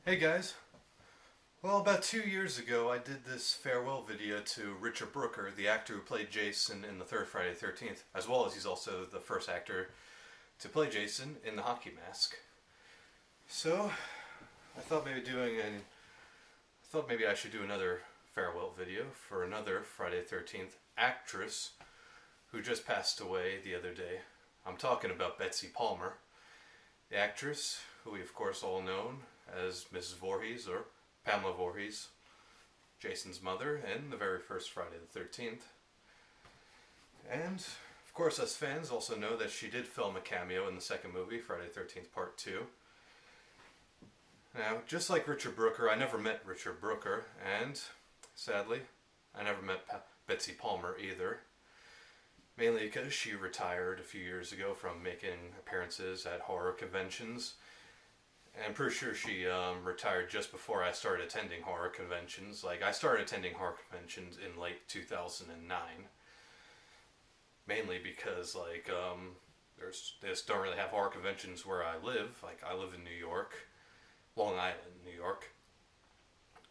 Hey guys. Well, about 2 years ago, I did this farewell video to Richard Brooker, the actor who played Jason in the third Friday the 13th, as well as he's also the first actor to play Jason in The Hockey Mask. So, I thought maybe I should do another farewell video for another Friday the 13th actress who just passed away the other day. I'm talking about Betsy Palmer, the actress who we of course all know as Mrs. Voorhees or Pamela Voorhees, Jason's mother in the very first Friday the 13th. And of course us fans also know that she did film a cameo in the second movie, Friday the 13th Part 2. Now, just like Richard Brooker, I never met Richard Brooker, and sadly, I never met Betsy Palmer either. Mainly because she retired a few years ago from making appearances at horror conventions. And I'm pretty sure she retired just before I started attending horror conventions. Like, I started attending horror conventions in late 2009. Mainly because, they just don't really have horror conventions where I live. Like, I live in New York, Long Island, New York.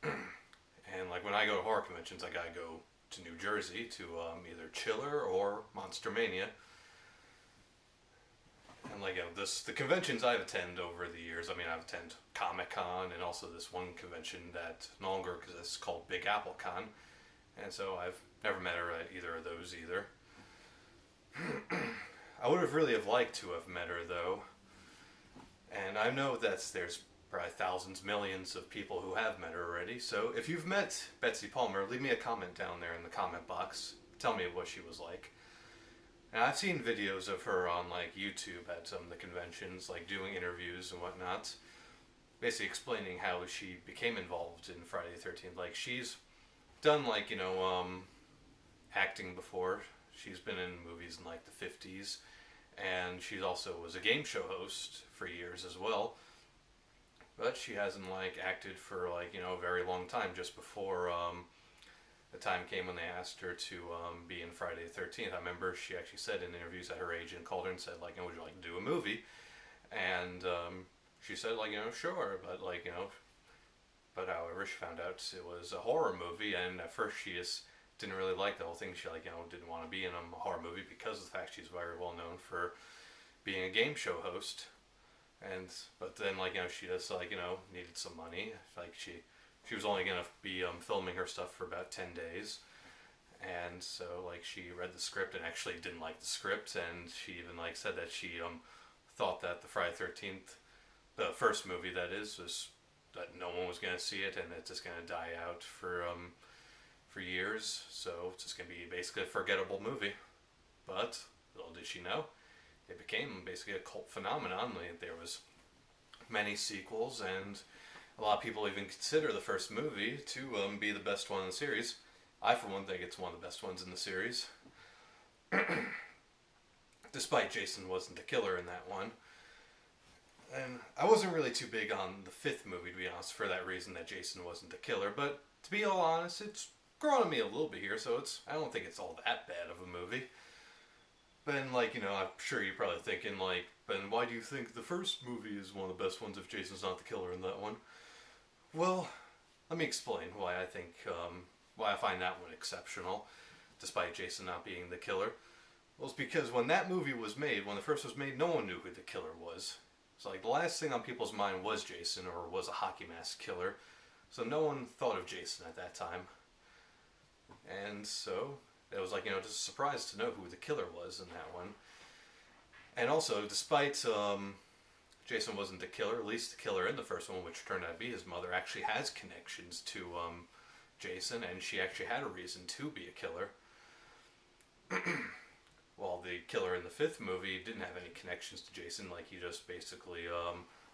And, when I go to horror conventions, I gotta go to New Jersey to either Chiller or Monster Mania. And the conventions I've attended over the years, I've attended Comic-Con and also this one convention that no longer exists called Big Apple Con. And so I've never met her at either of those either. I would have really have liked to have met her though. And I know that there's probably thousands, millions of people who have met her already. So if you've met Betsy Palmer, leave me a comment down there in the comment box. Tell me what she was like. And I've seen videos of her on YouTube at some of the conventions, doing interviews and whatnot, basically explaining how she became involved in Friday the 13th. She's done acting before. She's been in movies in the 50s, and she also was a game show host for years as well. But she hasn't acted for a very long time. Just before the time came when they asked her to be in Friday the 13th. I remember she actually said in interviews that her agent called her and said, would you like to do a movie? And she said, sure, but however, she found out it was a horror movie, and at first she just didn't really like the whole thing. She, didn't want to be in a horror movie because of the fact she's very well known for being a game show host. But then, she just, needed some money. She was only going to be filming her stuff for about 10 days. And so, she read the script and actually didn't like the script. And she even, said that she thought that the Friday the 13th, the first movie that is, was that no one was going to see it and it's just going to die out for years. So it's just going to be basically a forgettable movie. But little did she know, it became basically a cult phenomenon. There was many sequels, and a lot of people even consider the first movie to be the best one in the series. I, for one, think it's one of the best ones in the series. Despite Jason wasn't the killer in that one. And I wasn't really too big on the fifth movie, to be honest, for that reason that Jason wasn't the killer. But to be all honest, it's grown on me a little bit here, so I don't think it's all that bad of a movie. But then, I'm sure you're probably thinking, Ben, why do you think the first movie is one of the best ones if Jason's not the killer in that one? Well, let me explain why I find that one exceptional, despite Jason not being the killer. Well, it's because when that movie was made, when the first was made, no one knew who the killer was. It's the last thing on people's mind was Jason, or was a hockey mask killer. So no one thought of Jason at that time. And so it was just a surprise to know who the killer was in that one. And also, despite Jason wasn't the killer, at least the killer in the first one, which turned out to be his mother, actually has connections to Jason, and she actually had a reason to be a killer. While the killer in the fifth movie didn't have any connections to Jason, he just basically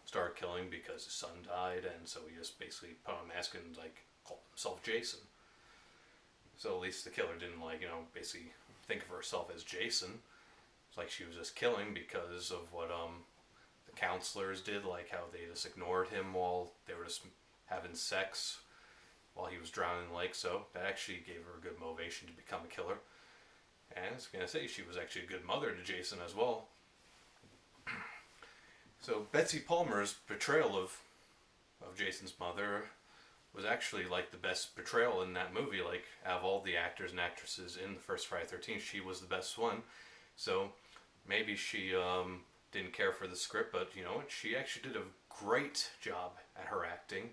started killing because his son died, and so he just basically put on a mask and called himself Jason. So at least the killer didn't basically think of herself as Jason. It's she was just killing because of what the counselors did, how they just ignored him while they were just having sex while he was drowning in the lake. So that actually gave her a good motivation to become a killer. And I was going to say, she was actually a good mother to Jason as well. So Betsy Palmer's portrayal of of Jason's mother was actually like the best portrayal in that movie. Like out of all the actors and actresses in the first Friday the 13th, she was the best one. So maybe she didn't care for the script, but you know what? She actually did a great job at her acting.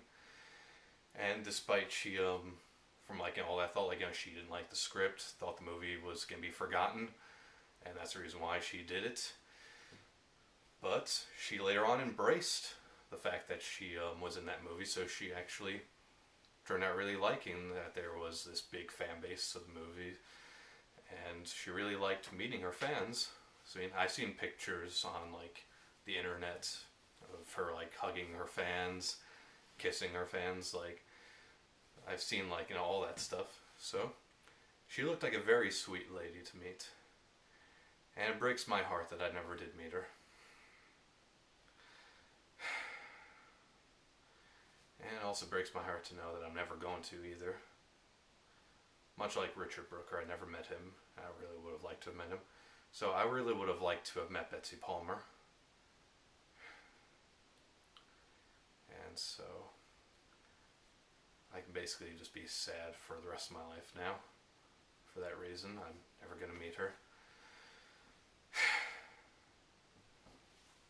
And despite she, from like all that, thought like she didn't like the script, thought the movie was gonna be forgotten, and that's the reason why she did it. But she later on embraced the fact that she was in that movie, so she actually turned out really liking that there was this big fan base of the movie, and she really liked meeting her fans. So I mean, I've seen pictures on like the internet of her like hugging her fans, kissing her fans. Like I've seen like all that stuff. So she looked like a very sweet lady to meet, and it breaks my heart that I never did meet her. And it also breaks my heart to know that I'm never going to either. Much like Richard Brooker, I never met him. I really would have liked to have met him. So I really would have liked to have met Betsy Palmer. And so I can basically just be sad for the rest of my life now. For that reason, I'm never going to meet her.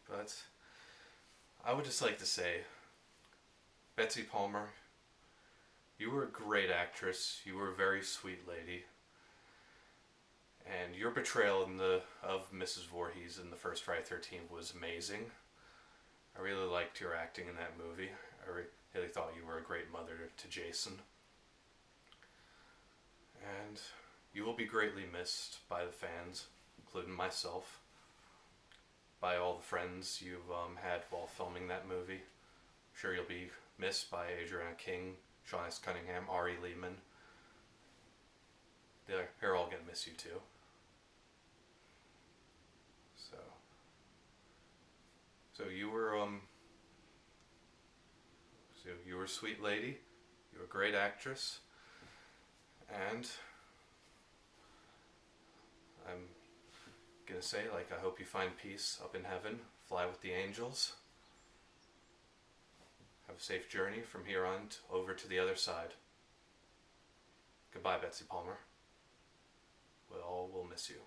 But I would just like to say, Betsy Palmer, you were a great actress. You were a very sweet lady. And your portrayal of Mrs. Voorhees in the first Friday the 13th was amazing. I really liked your acting in that movie. I really thought you were a great mother to Jason. And you will be greatly missed by the fans, including myself, by all the friends you've had while filming that movie. I'm sure you'll be missed by Adriana King, Sean S. Cunningham, Ari Lehman. They're all going to miss you too. So you were a sweet lady. You were a great actress, and I'm gonna say, like, I hope you find peace up in heaven. Fly with the angels. Have a safe journey from here on over to the other side. Goodbye, Betsy Palmer. We all will miss you.